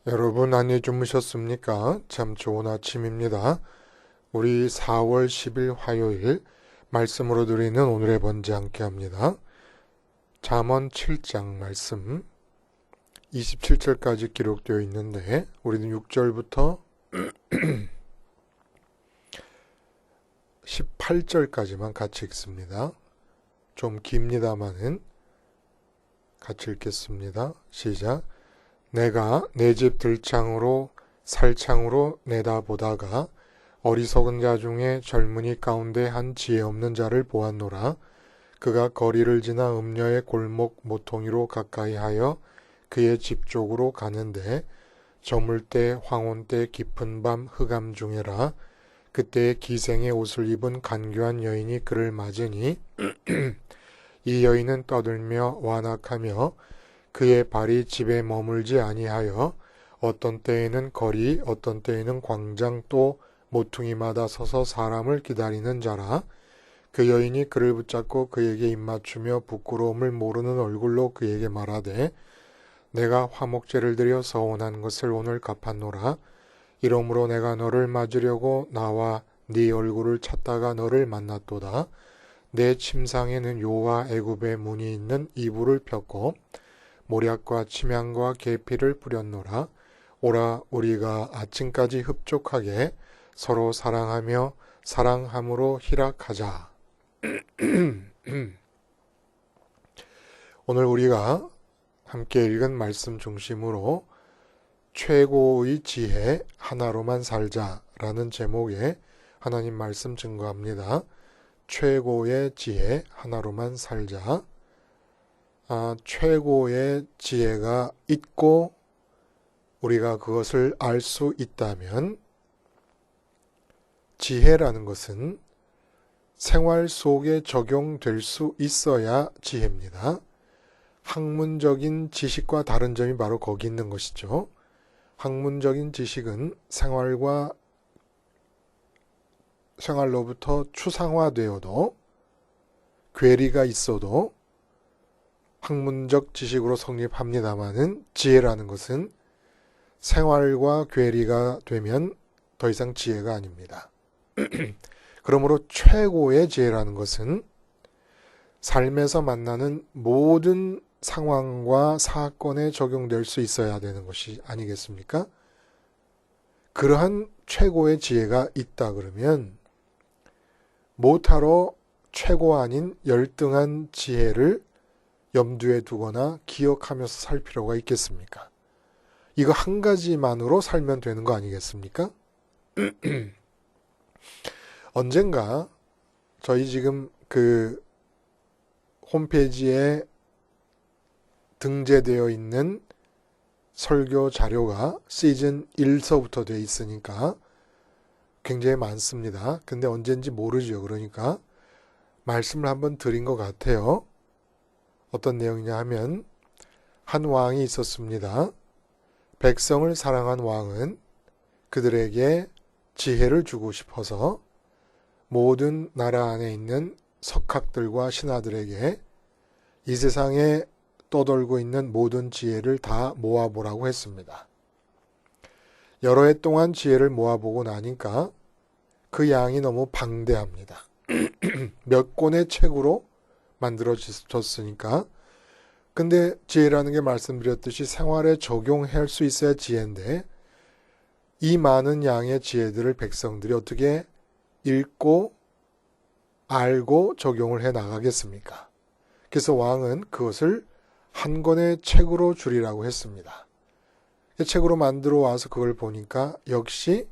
여러분 안녕히 주무셨습니까? 참 좋은 아침입니다. 우리 4월 10일 화요일 말씀으로 드리는 오늘의 번제 함께 합니다. 잠언 7장 말씀 27절까지 기록되어 있는데 우리는 6절부터 18절까지만 같이 읽습니다. 좀 깁니다마는 같이 읽겠습니다. 시작. 내가 내 집 들창으로 살창으로 내다보다가 어리석은 자 중에 젊은이 가운데 한 지혜 없는 자를 보았노라. 그가 거리를 지나 음녀의 골목 모퉁이로 가까이 하여 그의 집 쪽으로 가는데 저물 때 황혼 때 깊은 밤 흑암 중에라. 그때에 기생의 옷을 입은 간교한 여인이 그를 맞으니 이 여인은 떠들며 완악하며 그의 발이 집에 머물지 아니하여 어떤 때에는 거리 어떤 때에는 광장 또 모퉁이마다 서서 사람을 기다리는 자라. 그 여인이 그를 붙잡고 그에게 입맞추며 부끄러움을 모르는 얼굴로 그에게 말하되 내가 화목제를 드려 서원한 것을 오늘 갚았노라. 이러므로 내가 너를 맞으려고 나와 네 얼굴을 찾다가 너를 만났도다. 내 침상에는 요와 애굽의 문이 있는 이불을 폈고 모략과 침향과 계피를 뿌렸노라. 오라 우리가 아침까지 흡족하게 서로 사랑하며 사랑함으로 희락하자. 오늘 우리가 함께 읽은 말씀 중심으로 최고의 지혜 하나로만 살자라는 제목의 하나님 말씀 증거합니다. 최고의 지혜 하나로만 살자. 최고의 지혜가 있고 우리가 그것을 알 수 있다면 지혜라는 것은 생활 속에 적용될 수 있어야 지혜입니다. 학문적인 지식과 다른 점이 바로 거기 있는 것이죠. 학문적인 지식은 생활로부터 추상화되어도 괴리가 있어도 학문적 지식으로 성립합니다마는 지혜라는 것은 생활과 괴리가 되면 더 이상 지혜가 아닙니다. 그러므로 최고의 지혜라는 것은 삶에서 만나는 모든 상황과 사건에 적용될 수 있어야 되는 것이 아니겠습니까? 그러한 최고의 지혜가 있다 그러면 못하러 최고 아닌 열등한 지혜를 염두에 두거나 기억하면서 살 필요가 있겠습니까? 이거 한 가지만으로 살면 되는 거 아니겠습니까? 언젠가 저희 지금 그 홈페이지에 등재되어 있는 설교 자료가 시즌 1서부터 되어 있으니까 굉장히 많습니다. 근데 언제인지 모르죠. 그러니까 말씀을 한번 드린 것 같아요. 어떤 내용이냐 하면 한 왕이 있었습니다. 백성을 사랑한 왕은 그들에게 지혜를 주고 싶어서 모든 나라 안에 있는 석학들과 신하들에게 이 세상에 떠돌고 있는 모든 지혜를 다 모아보라고 했습니다. 여러 해 동안 지혜를 모아보고 나니까 그 양이 너무 방대합니다. 몇 권의 책으로 만들어졌으니까. 근데 지혜라는 게 말씀드렸듯이 생활에 적용할 수 있어야 지혜인데 이 많은 양의 지혜들을 백성들이 어떻게 읽고 알고 적용을 해 나가겠습니까? 그래서 왕은 그것을 한 권의 책으로 줄이라고 했습니다. 책으로 만들어 와서 그걸 보니까 역시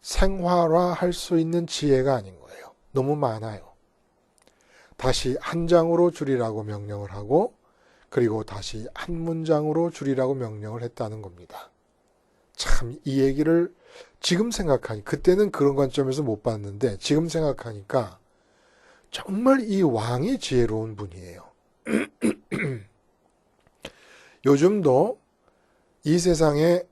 생활화할 수 있는 지혜가 아닌 거예요. 너무 많아요. 다시 한 장으로 줄이라고 명령을 하고 그리고 다시 한 문장으로 줄이라고 명령을 했다는 겁니다. 참 이 얘기를 지금 생각하니 그때는 그런 관점에서 못 봤는데 지금 생각하니까 정말 이 왕이 지혜로운 분이에요. 요즘도 이 세상에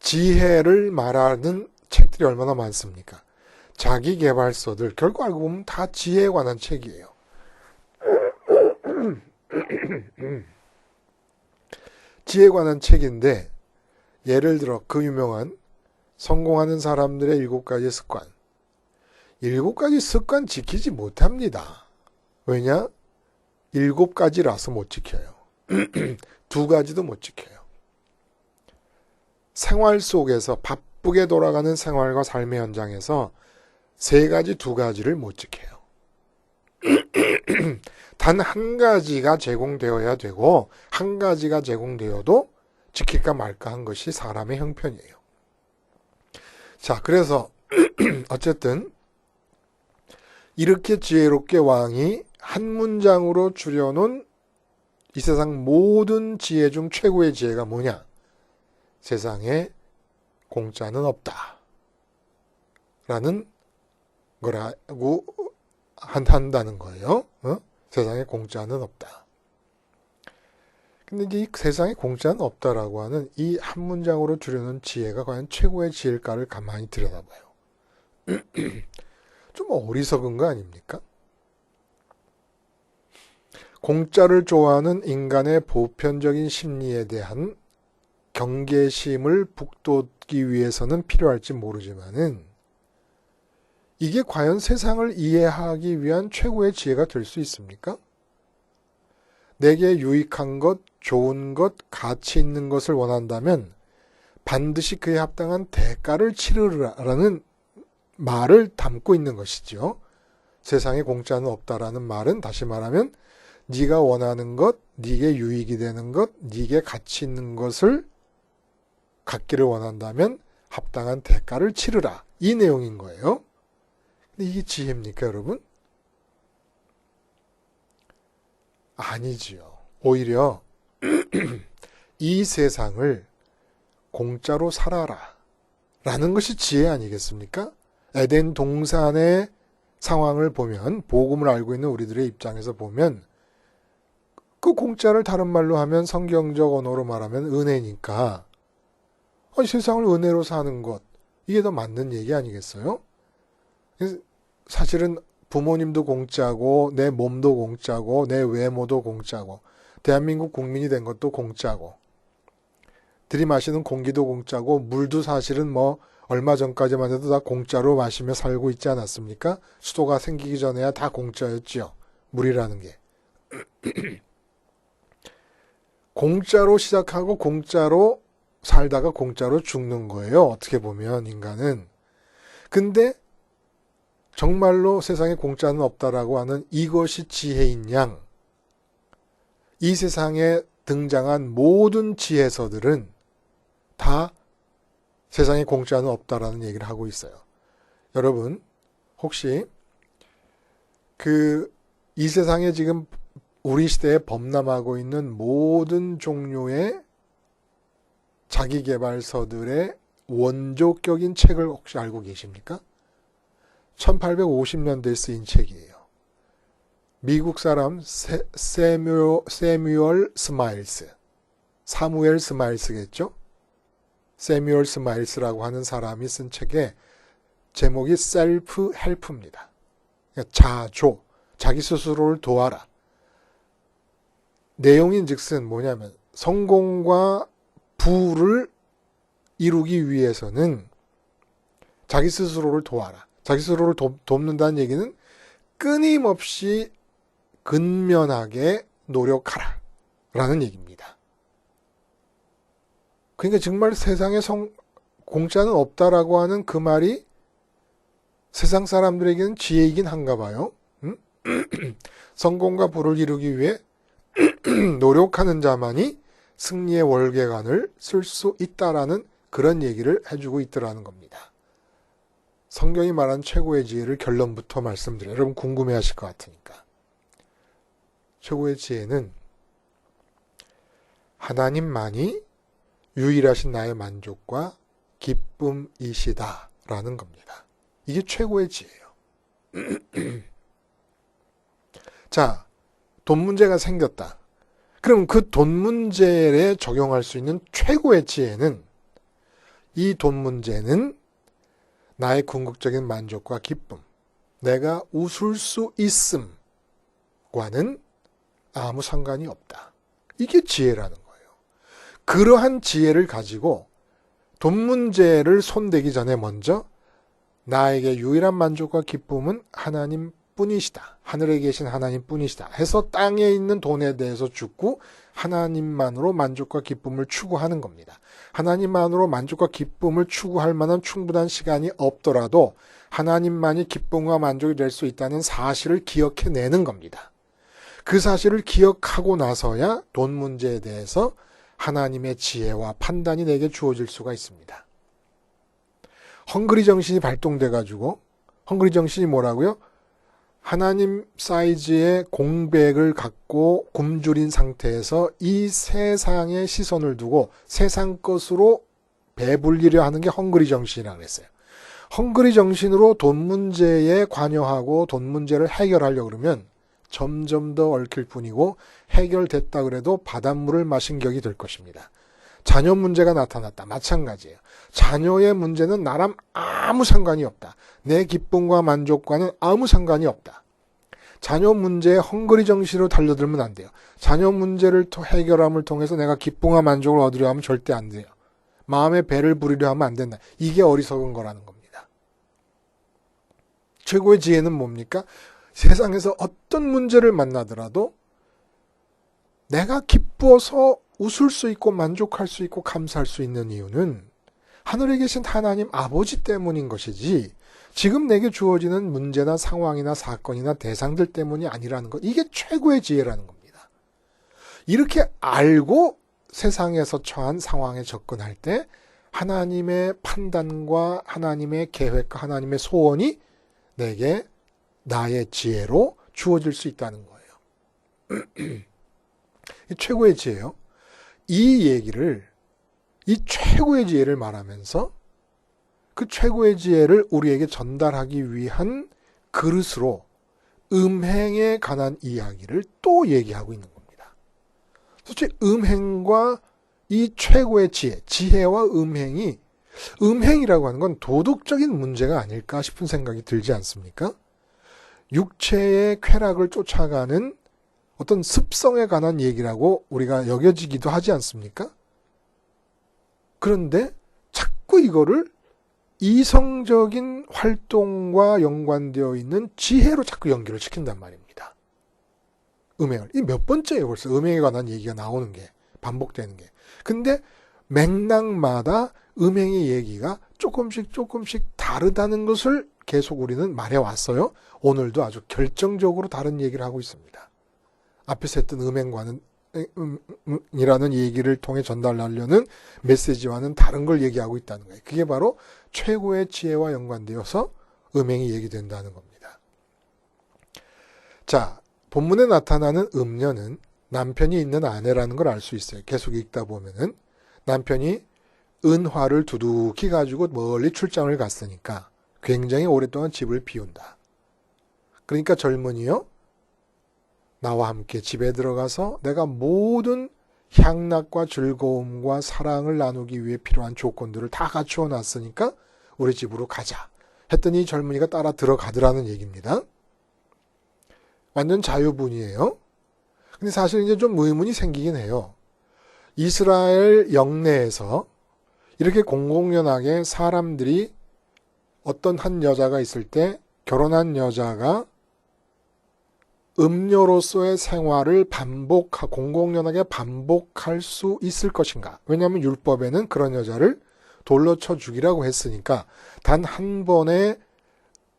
지혜를 말하는 책들이 얼마나 많습니까? 자기계발서들 결국 알고 보면 다 지혜에 관한 책이에요. 지혜에 관한 책인데 예를 들어 그 유명한 성공하는 사람들의 7가지 습관. 7가지 습관 지키지 못합니다. 왜냐? 7가지라서 못 지켜요. 2가지도 못 지켜요. 생활 속에서 바쁘게 돌아가는 생활과 삶의 현장에서 3가지, 2가지를 못 지켜요. 단 한 가지가 제공되어야 되고 한 가지가 제공되어도 지킬까 말까 한 것이 사람의 형편이에요. 자, 그래서 어쨌든 이렇게 지혜롭게 왕이 한 문장으로 줄여놓은 이 세상 모든 지혜 중 최고의 지혜가 뭐냐? 세상에 공짜는 없다. 라는 거라고 한다는 거예요. 세상에 공짜는 없다. 근데 이제 이 세상에 공짜는 없다라고 하는 이 한 문장으로 줄여놓은 지혜가 과연 최고의 지혜일까를 가만히 들여다봐요. 좀 어리석은 거 아닙니까? 공짜를 좋아하는 인간의 보편적인 심리에 대한 경계심을 북돋기 위해서는 필요할지 모르지만은 이게 과연 세상을 이해하기 위한 최고의 지혜가 될 수 있습니까? 내게 유익한 것, 좋은 것, 가치 있는 것을 원한다면 반드시 그에 합당한 대가를 치르라라는 말을 담고 있는 것이죠. 세상에 공짜는 없다라는 말은 다시 말하면 네가 원하는 것, 네게 유익이 되는 것, 네게 가치 있는 것을 갖기를 원한다면 합당한 대가를 치르라. 이 내용인 거예요. 근데 이게 지혜입니까, 여러분? 아니지요. 오히려 이 세상을 공짜로 살아라 라는 것이 지혜 아니겠습니까? 에덴 동산의 상황을 보면, 복음을 알고 있는 우리들의 입장에서 보면 그 공짜를 다른 말로 하면 성경적 언어로 말하면 은혜니까 세상을 은혜로 사는 것, 이게 더 맞는 얘기 아니겠어요? 사실은 부모님도 공짜고 내 몸도 공짜고 내 외모도 공짜고 대한민국 국민이 된 것도 공짜고 들이마시는 공기도 공짜고 물도 사실은 뭐 얼마 전까지만 해도 다 공짜로 마시며 살고 있지 않았습니까? 수도가 생기기 전에야 다 공짜였지요. 물이라는 게. 공짜로 시작하고 공짜로 살다가 공짜로 죽는 거예요. 어떻게 보면 인간은. 근데 정말로 세상에 공짜는 없다라고 하는 이것이 지혜인 양, 이 세상에 등장한 모든 지혜서들은 다 세상에 공짜는 없다라는 얘기를 하고 있어요. 여러분, 혹시 이 세상에 지금 우리 시대에 범람하고 있는 모든 종류의 자기계발서들의 원조격인 책을 혹시 알고 계십니까? 1850년대에 쓰인 책이에요. 미국 사람 사무엘 스마일스겠죠? 사무엘 스마일스라고 하는 사람이 쓴 책의 제목이 셀프 헬프입니다. 그러니까 자조, 자기 스스로를 도와라. 내용인즉슨 뭐냐면 성공과 부를 이루기 위해서는 자기 스스로를 도와라. 자기 스스로를 돕는다는 얘기는 끊임없이 근면하게 노력하라 라는 얘기입니다. 그러니까 정말 세상에 공짜는 없다라고 하는 그 말이 세상 사람들에게는 지혜이긴 한가 봐요. 성공과 부를 이루기 위해 노력하는 자만이 승리의 월계관을 쓸 수 있다라는 그런 얘기를 해주고 있더라는 겁니다. 성경이 말한 최고의 지혜를 결론부터 말씀드려요. 여러분 궁금해하실 것 같으니까. 최고의 지혜는 하나님만이 유일하신 나의 만족과 기쁨이시다라는 겁니다. 이게 최고의 지혜예요. 자, 돈 문제가 생겼다. 그럼 그 돈 문제에 적용할 수 있는 최고의 지혜는, 이 돈 문제는 나의 궁극적인 만족과 기쁨, 내가 웃을 수 있음과는 아무 상관이 없다. 이게 지혜라는 거예요. 그러한 지혜를 가지고 돈 문제를 손대기 전에 먼저 나에게 유일한 만족과 기쁨은 하나님 뿐이시다. 하늘에 계신 하나님 뿐이시다. 해서 땅에 있는 돈에 대해서 죽고 하나님만으로 만족과 기쁨을 추구하는 겁니다. 하나님만으로 만족과 기쁨을 추구할 만한 충분한 시간이 없더라도 하나님만이 기쁨과 만족이 될 수 있다는 사실을 기억해내는 겁니다. 그 사실을 기억하고 나서야 돈 문제에 대해서 하나님의 지혜와 판단이 내게 주어질 수가 있습니다. 헝그리 정신이 발동돼가지고, 헝그리 정신이 뭐라고요? 하나님 사이즈의 공백을 갖고 굶주린 상태에서 이 세상의 시선을 두고 세상 것으로 배불리려 하는 게 헝그리 정신이라고 그랬어요. 헝그리 정신으로 돈 문제에 관여하고 돈 문제를 해결하려고 그러면 점점 더 얽힐 뿐이고 해결됐다 그래도 바닷물을 마신 격이 될 것입니다. 자녀 문제가 나타났다. 마찬가지예요. 자녀의 문제는 나랑 아무 상관이 없다. 내 기쁨과 만족과는 아무 상관이 없다. 자녀 문제에 헝그리 정신으로 달려들면 안 돼요. 자녀 문제를 해결함을 통해서 내가 기쁨과 만족을 얻으려 하면 절대 안 돼요. 마음의 배를 부리려 하면 안 된다. 이게 어리석은 거라는 겁니다. 최고의 지혜는 뭡니까? 세상에서 어떤 문제를 만나더라도 내가 기뻐서 웃을 수 있고 만족할 수 있고 감사할 수 있는 이유는 하늘에 계신 하나님 아버지 때문인 것이지 지금 내게 주어지는 문제나 상황이나 사건이나 대상들 때문이 아니라는 것. 이게 최고의 지혜라는 겁니다. 이렇게 알고 세상에서 처한 상황에 접근할 때 하나님의 판단과 하나님의 계획과 하나님의 소원이 내게 나의 지혜로 주어질 수 있다는 거예요. 최고의 지혜요. 이 최고의 지혜를 말하면서 그 최고의 지혜를 우리에게 전달하기 위한 그릇으로 음행에 관한 이야기를 또 얘기하고 있는 겁니다. 도대체 음행과 이 최고의 지혜와 음행이라고 하는 건 도덕적인 문제가 아닐까 싶은 생각이 들지 않습니까? 육체의 쾌락을 쫓아가는 어떤 습성에 관한 얘기라고 우리가 여겨지기도 하지 않습니까? 그런데 자꾸 이거를 이성적인 활동과 연관되어 있는 지혜로 자꾸 연결을 시킨단 말입니다. 음행을. 이 몇 번째예요, 벌써 음행에 관한 얘기가 나오는 게, 반복되는 게. 근데 맥락마다 음행의 얘기가 조금씩 다르다는 것을 계속 우리는 말해왔어요. 오늘도 아주 결정적으로 다른 얘기를 하고 있습니다. 앞에서 했던 음행과는 이라는 얘기를 통해 전달하려는 메시지와는 다른 걸 얘기하고 있다는 거예요. 그게 바로 최고의 지혜와 연관되어서 음행이 얘기된다는 겁니다. 자, 본문에 나타나는 음녀는 남편이 있는 아내라는 걸 알 수 있어요. 계속 읽다 보면은 남편이 은화를 두둑히 가지고 멀리 출장을 갔으니까 굉장히 오랫동안 집을 비운다. 그러니까 젊은이요, 나와 함께 집에 들어가서 내가 모든 향락과 즐거움과 사랑을 나누기 위해 필요한 조건들을 다 갖추어 놨으니까 우리 집으로 가자 했더니 젊은이가 따라 들어가더라는 얘기입니다. 완전 자유분이에요. 근데 사실 이제 좀 의문이 생기긴 해요. 이스라엘 영내에서 이렇게 공공연하게 사람들이 어떤 한 여자가 있을 때 결혼한 여자가 음녀로서의 생활을 공공연하게 반복할 수 있을 것인가? 왜냐하면 율법에는 그런 여자를 돌로 쳐 죽이라고 했으니까 단 한 번의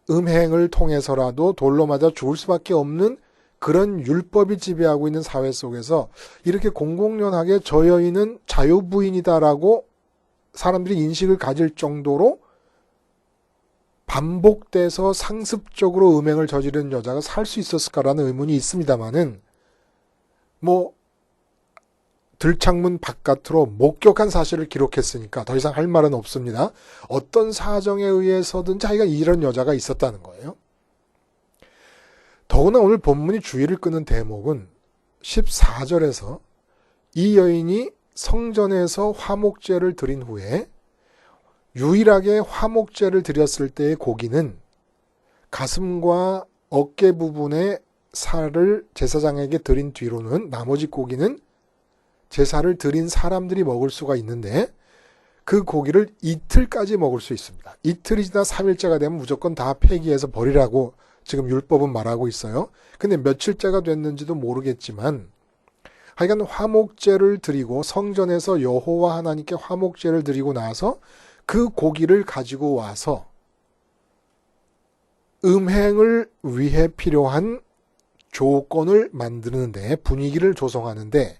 음행을 통해서라도 돌로 맞아 죽을 수밖에 없는 그런 율법이 지배하고 있는 사회 속에서 이렇게 공공연하게 저 여인은 자유부인이다라고 사람들이 인식을 가질 정도로 반복돼서 상습적으로 음행을 저지른 여자가 살 수 있었을까라는 의문이 있습니다만은 들창문 바깥으로 목격한 사실을 기록했으니까 더 이상 할 말은 없습니다. 어떤 사정에 의해서든 자기가 이런 여자가 있었다는 거예요. 더구나 오늘 본문이 주의를 끄는 대목은 14절에서 이 여인이 성전에서 화목제를 드린 후에 유일하게 화목제를 드렸을 때의 고기는 가슴과 어깨 부분의 살을 제사장에게 드린 뒤로는 나머지 고기는 제사를 드린 사람들이 먹을 수가 있는데 그 고기를 이틀까지 먹을 수 있습니다. 이틀이 지나 3일째가 되면 무조건 다 폐기해서 버리라고 지금 율법은 말하고 있어요. 근데 며칠째가 됐는지도 모르겠지만 하여간 화목제를 드리고 성전에서 여호와 하나님께 화목제를 드리고 나서 그 고기를 가지고 와서 음행을 위해 필요한 조건을 만드는데 분위기를 조성하는데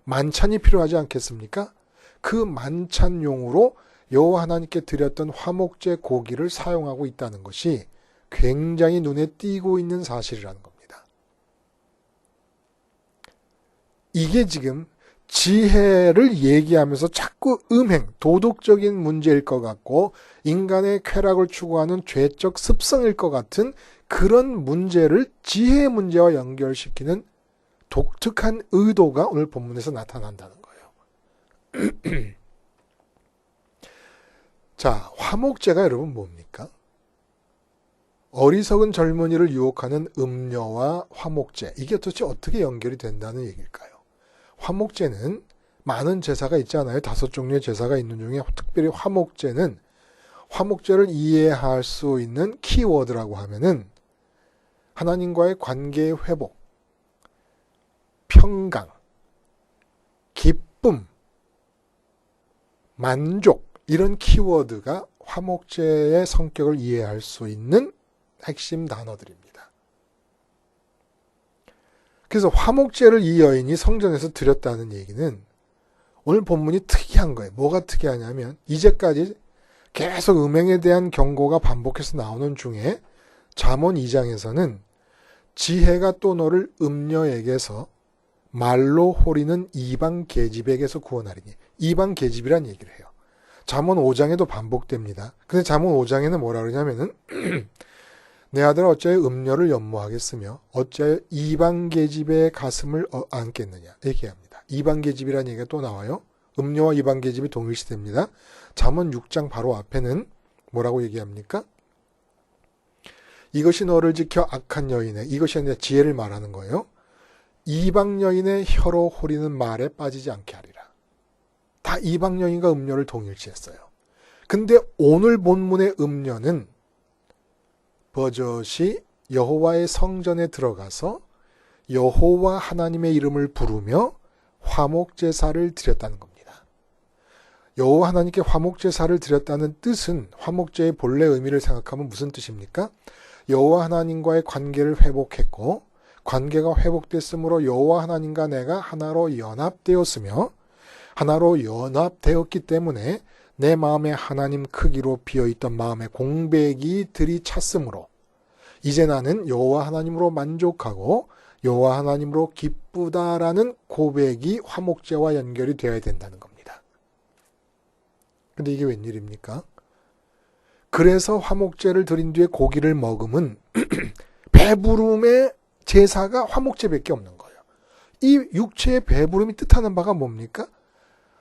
만찬이 필요하지 않겠습니까? 그 만찬용으로 여호와 하나님께 드렸던 화목제 고기를 사용하고 있다는 것이 굉장히 눈에 띄고 있는 사실이라는 겁니다. 이게 지금 지혜를 얘기하면서 자꾸 음행, 도덕적인 문제일 것 같고 인간의 쾌락을 추구하는 죄적 습성일 것 같은 그런 문제를 지혜의 문제와 연결시키는 독특한 의도가 오늘 본문에서 나타난다는 거예요. 자, 화목제가 여러분 뭡니까? 어리석은 젊은이를 유혹하는 음녀와 화목제, 이게 도대체 어떻게 연결이 된다는 얘기일까요? 화목제는 많은 제사가 있잖아요. 5종류의 제사가 있는 중에 특별히 화목제는 화목제를 이해할 수 있는 키워드라고 하면은 하나님과의 관계의 회복, 평강, 기쁨, 만족 이런 키워드가 화목제의 성격을 이해할 수 있는 핵심 단어들입니다. 그래서 화목제를 이 여인이 성전에서 드렸다는 얘기는 오늘 본문이 특이한 거예요. 뭐가 특이하냐면 이제까지 계속 음행에 대한 경고가 반복해서 나오는 중에 잠언 2장에서는 지혜가 또 너를 음녀에게서 말로 호리는 이방 계집에게서 구원하리니, 이방 계집이란 얘기를 해요. 잠언 5장에도 반복됩니다. 근데 잠언 5장에는 뭐라 그러냐면은 내 아들아 어찌하여 음녀를 연모하겠으며 어찌하여 이방 계집의 가슴을 안겠느냐 얘기합니다. 이방 계집이란 얘기가 또 나와요. 음녀와 이방 계집이 동일시됩니다. 잠언 6장 바로 앞에는 뭐라고 얘기합니까? 이것이 너를 지켜 악한 여인의, 이것이 아니라 지혜를 말하는 거예요. 이방 여인의 혀로 호리는 말에 빠지지 않게 하리라. 다 이방 여인과 음녀를 동일시했어요. 근데 오늘 본문의 음녀는 버젓이 여호와의 성전에 들어가서 여호와 하나님의 이름을 부르며 화목제사를 드렸다는 겁니다. 여호와 하나님께 화목제사를 드렸다는 뜻은 화목제의 본래 의미를 생각하면 무슨 뜻입니까? 여호와 하나님과의 관계를 회복했고 관계가 회복됐으므로 여호와 하나님과 내가 하나로 연합되었으며 하나로 연합되었기 때문에 내 마음에 하나님 크기로 비어있던 마음의 공백이 들이찼으므로 이제 나는 여호와 하나님으로 만족하고 여호와 하나님으로 기쁘다라는 고백이 화목제와 연결이 되어야 된다는 겁니다. 근데 이게 웬일입니까? 그래서 화목제를 드린 뒤에 고기를 먹으면 배부름의 제사가 화목제밖에 없는 거예요. 이 육체의 배부름이 뜻하는 바가 뭡니까?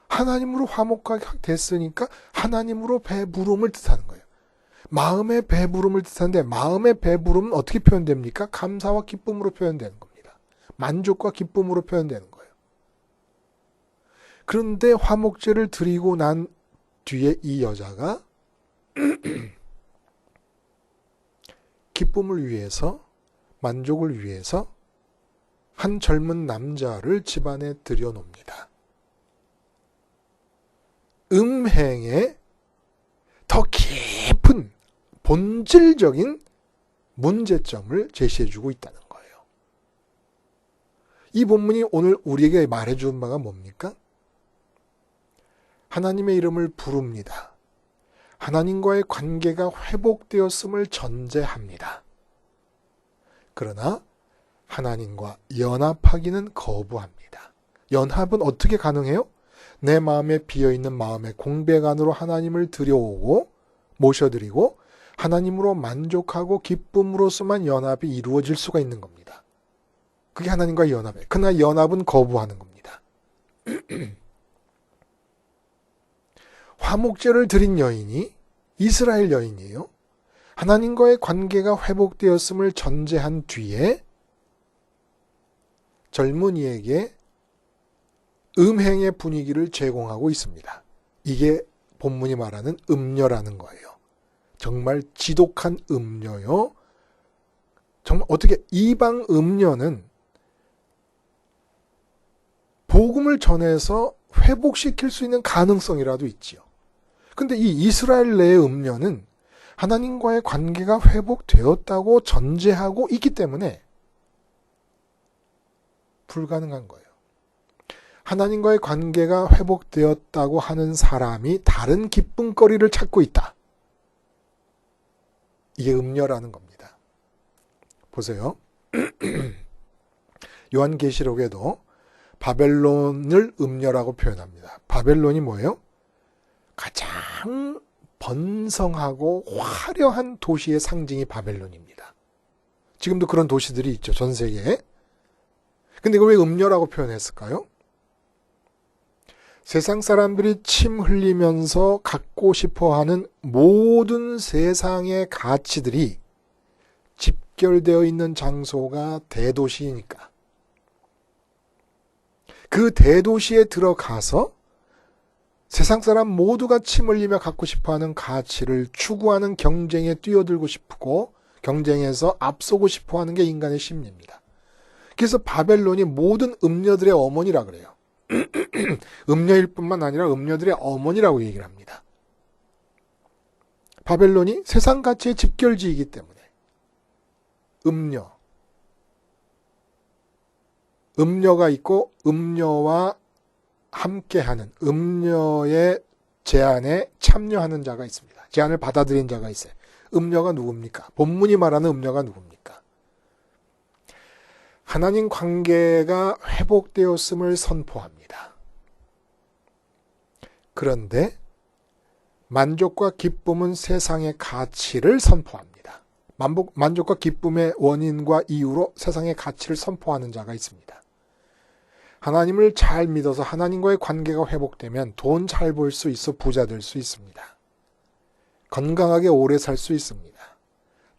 하나님으로 화목하게 됐으니까 하나님으로 배부름을 뜻하는 거예요. 마음의 배부름을 뜻하는데 마음의 배부름은 어떻게 표현됩니까? 감사와 기쁨으로 표현되는 겁니다. 만족과 기쁨으로 표현되는 거예요. 그런데 화목제를 드리고 난 뒤에 이 여자가 기쁨을 위해서, 만족을 위해서 한 젊은 남자를 집안에 들여놓습니다. 음행의 더 깊은 본질적인 문제점을 제시해주고 있다는 거예요. 이 본문이 오늘 우리에게 말해주는 바가 뭡니까? 하나님의 이름을 부릅니다. 하나님과의 관계가 회복되었음을 전제합니다. 그러나 하나님과 연합하기는 거부합니다. 연합은 어떻게 가능해요? 내 마음에 비어있는 마음의 공백 안으로 하나님을 들여오고 모셔드리고 하나님으로 만족하고 기쁨으로서만 연합이 이루어질 수가 있는 겁니다. 그게 하나님과의 연합이에요. 그러나 연합은 거부하는 겁니다. 화목제를 드린 여인이 이스라엘 여인이에요. 하나님과의 관계가 회복되었음을 전제한 뒤에 젊은이에게 음행의 분위기를 제공하고 있습니다. 이게 본문이 말하는 음녀라는 거예요. 정말 지독한 음녀요. 정말 어떻게 이방 음녀는 복음을 전해서 회복시킬 수 있는 가능성이라도 있지요. 근데 이 이스라엘 내의 음녀는 하나님과의 관계가 회복되었다고 전제하고 있기 때문에 불가능한 거예요. 하나님과의 관계가 회복되었다고 하는 사람이 다른 기쁨거리를 찾고 있다. 이게 음녀라는 겁니다. 보세요. 요한계시록에도 바벨론을 음녀라고 표현합니다. 바벨론이 뭐예요? 가장 번성하고 화려한 도시의 상징이 바벨론입니다. 지금도 그런 도시들이 있죠. 전 세계에. 근데 이걸 왜 음녀라고 표현했을까요? 세상 사람들이 침 흘리면서 갖고 싶어하는 모든 세상의 가치들이 집결되어 있는 장소가 대도시이니까 그 대도시에 들어가서 세상 사람 모두가 침 흘리며 갖고 싶어하는 가치를 추구하는 경쟁에 뛰어들고 싶고 경쟁에서 앞서고 싶어하는 게 인간의 심리입니다. 그래서 바벨론이 모든 음녀들의 어머니라 그래요. 음녀일 뿐만 아니라 음녀들의 어머니라고 얘기를 합니다. 바벨론이 세상 가치의 집결지이기 때문에 음녀가 있고 음녀와 함께하는 음녀의 제안에 참여하는 자가 있습니다. 제안을 받아들인 자가 있어요. 음녀가 누굽니까? 본문이 말하는 음녀가 누굽니까? 하나님 관계가 회복되었음을 선포합니다. 그런데 만족과 기쁨은 세상의 가치를 선포합니다. 만족과 기쁨의 원인과 이유로 세상의 가치를 선포하는 자가 있습니다. 하나님을 잘 믿어서 하나님과의 관계가 회복되면 돈 잘 벌 수 있어 부자 될 수 있습니다. 건강하게 오래 살 수 있습니다.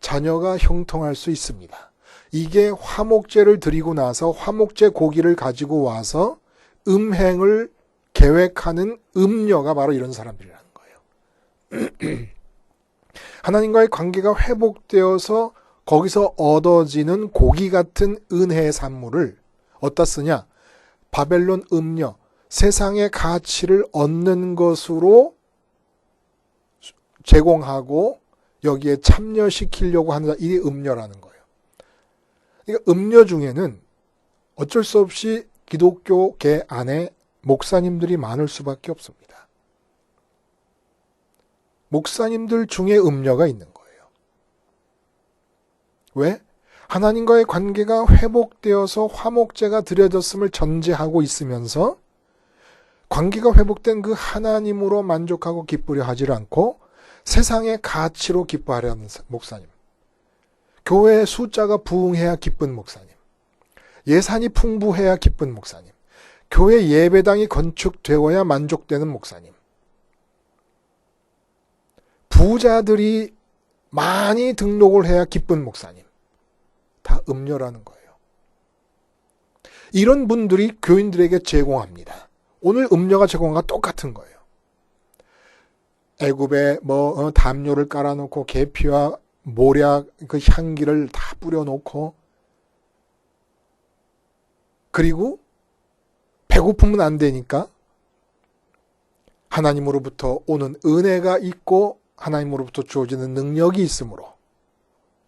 자녀가 형통할 수 있습니다. 이게 화목제를 드리고 나서 화목제 고기를 가지고 와서 음행을 계획하는 음녀가 바로 이런 사람들이라는 거예요. 하나님과의 관계가 회복되어서 거기서 얻어지는 고기 같은 은혜의 산물을 어디다 쓰냐? 바벨론 음녀, 세상의 가치를 얻는 것으로 제공하고 여기에 참여시키려고 하는 자, 이게 음녀라는 거예요. 그러니까 음녀 중에는 어쩔 수 없이 기독교계 안에 목사님들이 많을 수밖에 없습니다. 목사님들 중에 음녀가 있는 거예요. 왜? 하나님과의 관계가 회복되어서 화목제가 드려졌음을 전제하고 있으면서 관계가 회복된 그 하나님으로 만족하고 기쁘려 하지 않고 세상의 가치로 기뻐하려 하는 목사님. 교회의 숫자가 부흥해야 기쁜 목사님. 예산이 풍부해야 기쁜 목사님. 교회 예배당이 건축되어야 만족되는 목사님. 부자들이 많이 등록을 해야 기쁜 목사님. 다 음녀라는 거예요. 이런 분들이 교인들에게 제공합니다. 오늘 음녀가 제공한 거 똑같은 거예요. 애굽에 담요를 깔아놓고 계피와 모략 그 향기를 다 뿌려놓고 그리고 배고프면 안 되니까 하나님으로부터 오는 은혜가 있고 하나님으로부터 주어지는 능력이 있으므로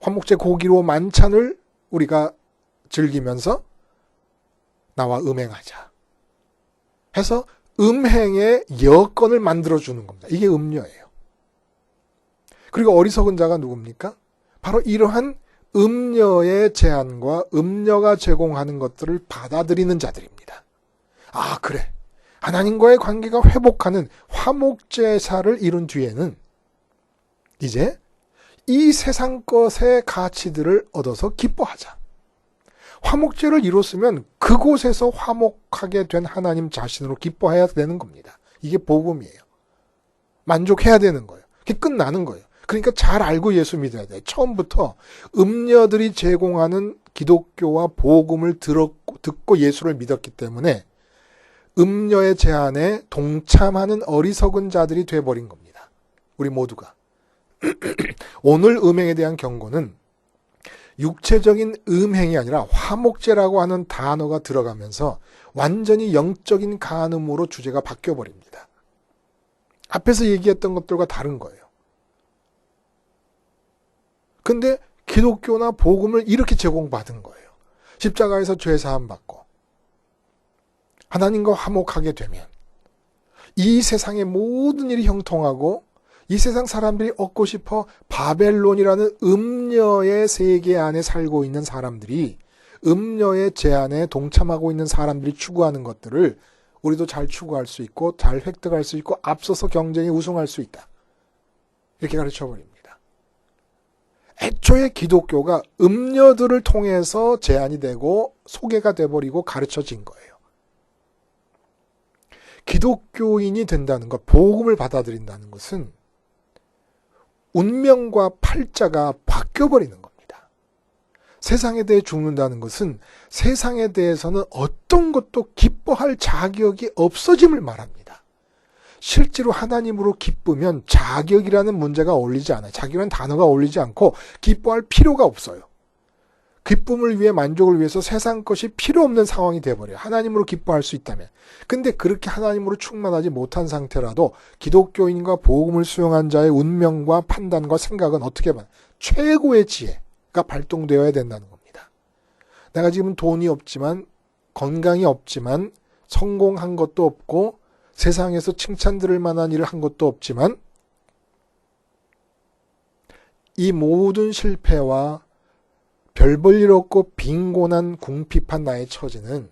화목제 고기로 만찬을 우리가 즐기면서 나와 음행하자 해서 음행의 여건을 만들어주는 겁니다. 이게 음녀예요. 그리고 어리석은 자가 누굽니까? 바로 이러한 음녀의 제안과 음녀가 제공하는 것들을 받아들이는 자들입니다. 아, 그래. 하나님과의 관계가 회복하는 화목제사를 이룬 뒤에는 이제 이 세상 것의 가치들을 얻어서 기뻐하자. 화목제를 이뤘으면 그곳에서 화목하게 된 하나님 자신으로 기뻐해야 되는 겁니다. 이게 복음이에요. 만족해야 되는 거예요. 그게 끝나는 거예요. 그러니까 잘 알고 예수 믿어야 돼요. 처음부터 음녀들이 제공하는 기독교와 복음을 듣고 예수를 믿었기 때문에 음녀의 제안에 동참하는 어리석은 자들이 돼버린 겁니다. 우리 모두가. 오늘 음행에 대한 경고는 육체적인 음행이 아니라 화목제라고 하는 단어가 들어가면서 완전히 영적인 간음으로 주제가 바뀌어버립니다. 앞에서 얘기했던 것들과 다른 거예요. 근데 기독교나 복음을 이렇게 제공받은 거예요. 십자가에서 죄사함 받고 하나님과 화목하게 되면 이 세상의 모든 일이 형통하고 이 세상 사람들이 얻고 싶어 바벨론이라는 음녀의 세계 안에 살고 있는 사람들이 음녀의 제안에 동참하고 있는 사람들이 추구하는 것들을 우리도 잘 추구할 수 있고 잘 획득할 수 있고 앞서서 경쟁에 우승할 수 있다. 이렇게 가르쳐버립니다. 애초에 기독교가 음녀들을 통해서 제안이 되고 소개가 돼버리고 가르쳐진 거예요. 기독교인이 된다는 것, 복음을 받아들인다는 것은 운명과 팔자가 바뀌어버리는 겁니다. 세상에 대해 죽는다는 것은 세상에 대해서는 어떤 것도 기뻐할 자격이 없어짐을 말합니다. 실제로 하나님으로 기쁘면 자격이라는 문제가 어울리지 않아요. 자격이라는 단어가 어울리지 않고 기뻐할 필요가 없어요. 기쁨을 위해 만족을 위해서 세상 것이 필요 없는 상황이 돼버려요. 하나님으로 기뻐할 수 있다면. 근데 그렇게 하나님으로 충만하지 못한 상태라도 기독교인과 복음을 수용한 자의 운명과 판단과 생각은 어떻게 봐? 최고의 지혜가 발동되어야 된다는 겁니다. 내가 지금 돈이 없지만 건강이 없지만 성공한 것도 없고 세상에서 칭찬 들을 만한 일을 한 것도 없지만 이 모든 실패와 별 볼 일 없고 빈곤한 궁핍한 나의 처지는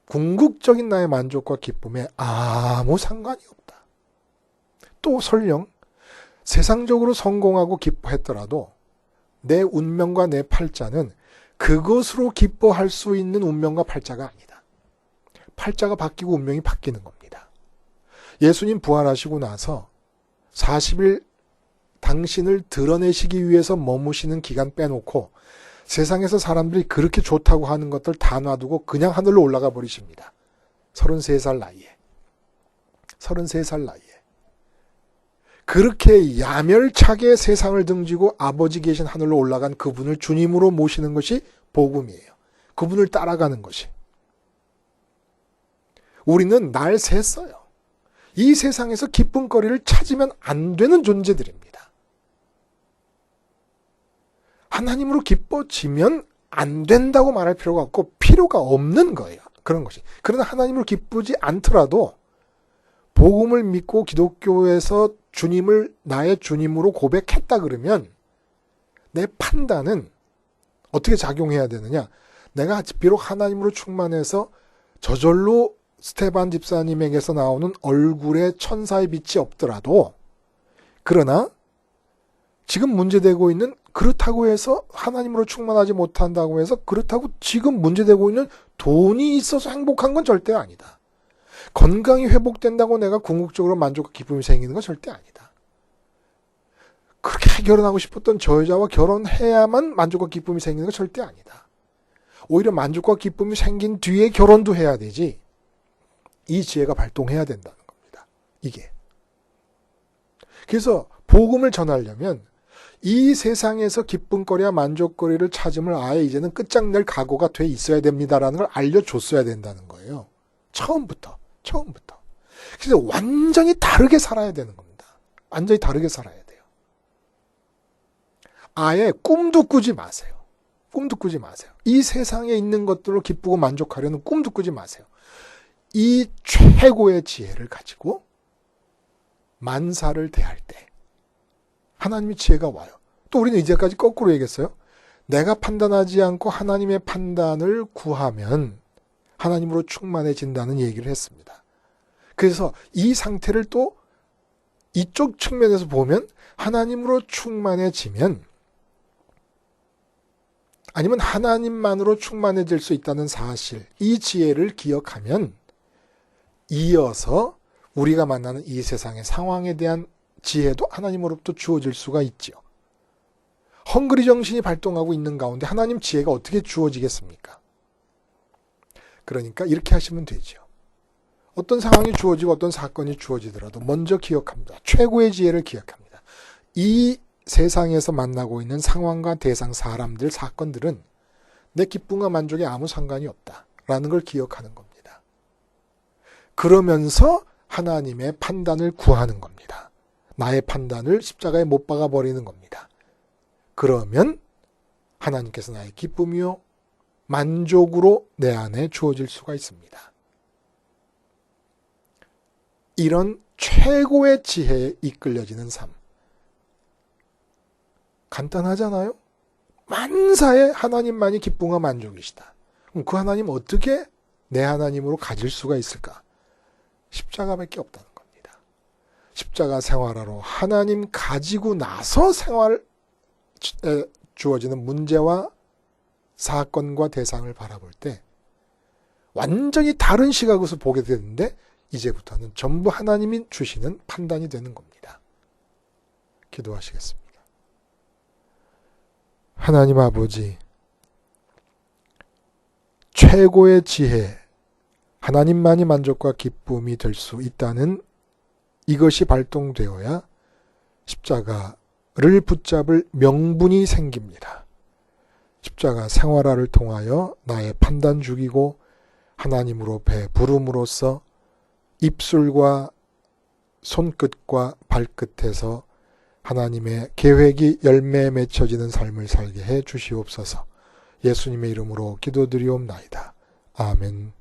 궁극적인 나의 만족과 기쁨에 아무 상관이 없다. 또 설령 세상적으로 성공하고 기뻐했더라도 내 운명과 내 팔자는 그것으로 기뻐할 수 있는 운명과 팔자가 아니다. 팔자가 바뀌고 운명이 바뀌는 겁니다. 예수님 부활하시고 나서 40일 당신을 드러내시기 위해서 머무시는 기간 빼놓고 세상에서 사람들이 그렇게 좋다고 하는 것들 다 놔두고 그냥 하늘로 올라가 버리십니다. 33살 나이에. 33살 나이에. 그렇게 야멸차게 세상을 등지고 아버지 계신 하늘로 올라간 그분을 주님으로 모시는 것이 복음이에요. 그분을 따라가는 것이. 우리는 날 샜어요. 이 세상에서 기쁨거리를 찾으면 안 되는 존재들입니다. 하나님으로 기뻐지면 안 된다고 말할 필요가 없고 필요가 없는 거예요. 그런 것이. 그러나 하나님으로 기쁘지 않더라도 복음을 믿고 기독교에서 주님을 나의 주님으로 고백했다 그러면 내 판단은 어떻게 작용해야 되느냐. 내가 비록 하나님으로 충만해서 저절로 스테반 집사님에게서 나오는 얼굴에 천사의 빛이 없더라도 그러나 지금 문제되고 있는 그렇다고 해서 하나님으로 충만하지 못한다고 해서 그렇다고 지금 문제되고 있는 돈이 있어서 행복한 건 절대 아니다. 건강이 회복된다고 내가 궁극적으로 만족과 기쁨이 생기는 건 절대 아니다. 그렇게 결혼하고 싶었던 저 여자와 결혼해야만 만족과 기쁨이 생기는 건 절대 아니다. 오히려 만족과 기쁨이 생긴 뒤에 결혼도 해야 되지. 이 지혜가 발동해야 된다는 겁니다. 이게. 그래서 복음을 전하려면 이 세상에서 기쁨거리와 만족거리를 찾음을 아예 이제는 끝장낼 각오가 돼 있어야 됩니다라는 걸 알려줬어야 된다는 거예요. 처음부터. 그래서 완전히 다르게 살아야 되는 겁니다. 완전히 다르게 살아야 돼요. 아예 꿈도 꾸지 마세요. 꿈도 꾸지 마세요. 이 세상에 있는 것들로 기쁘고 만족하려는 꿈도 꾸지 마세요. 이 최고의 지혜를 가지고 만사를 대할 때 하나님의 지혜가 와요. 또 우리는 이제까지 거꾸로 얘기했어요. 내가 판단하지 않고 하나님의 판단을 구하면 하나님으로 충만해진다는 얘기를 했습니다. 그래서 이 상태를 또 이쪽 측면에서 보면 하나님으로 충만해지면 아니면 하나님만으로 충만해질 수 있다는 사실, 이 지혜를 기억하면 이어서 우리가 만나는 이 세상의 상황에 대한 지혜도 하나님으로부터 주어질 수가 있지요. 헝그리 정신이 발동하고 있는 가운데 하나님 지혜가 어떻게 주어지겠습니까? 그러니까 이렇게 하시면 되죠. 어떤 상황이 주어지고 어떤 사건이 주어지더라도 먼저 기억합니다. 최고의 지혜를 기억합니다. 이 세상에서 만나고 있는 상황과 대상, 사람들, 사건들은 내 기쁨과 만족에 아무 상관이 없다라는 걸 기억하는 겁니다. 그러면서 하나님의 판단을 구하는 겁니다. 나의 판단을 십자가에 못 박아 버리는 겁니다. 그러면 하나님께서 나의 기쁨이요 만족으로 내 안에 주어질 수가 있습니다. 이런 최고의 지혜에 이끌려지는 삶. 간단하잖아요? 만사에 하나님만이 기쁨과 만족이시다. 그럼 그 하나님 어떻게 내 하나님으로 가질 수가 있을까? 십자가밖에 없다는 겁니다. 십자가 생활하러 하나님 가지고 나서 생활에 주어지는 문제와 사건과 대상을 바라볼 때 완전히 다른 시각에서 보게 되는데 이제부터는 전부 하나님이 주시는 판단이 되는 겁니다. 기도하시겠습니다. 하나님 아버지, 최고의 지혜, 하나님만이 만족과 기쁨이 될 수 있다는 이것이 발동되어야 십자가를 붙잡을 명분이 생깁니다. 십자가 생활화를 통하여 나의 판단 죽이고 하나님으로 부름으로써 입술과 손끝과 발끝에서 하나님의 계획이 열매에 맺혀지는 삶을 살게 해 주시옵소서. 예수님의 이름으로 기도드리옵나이다. 아멘.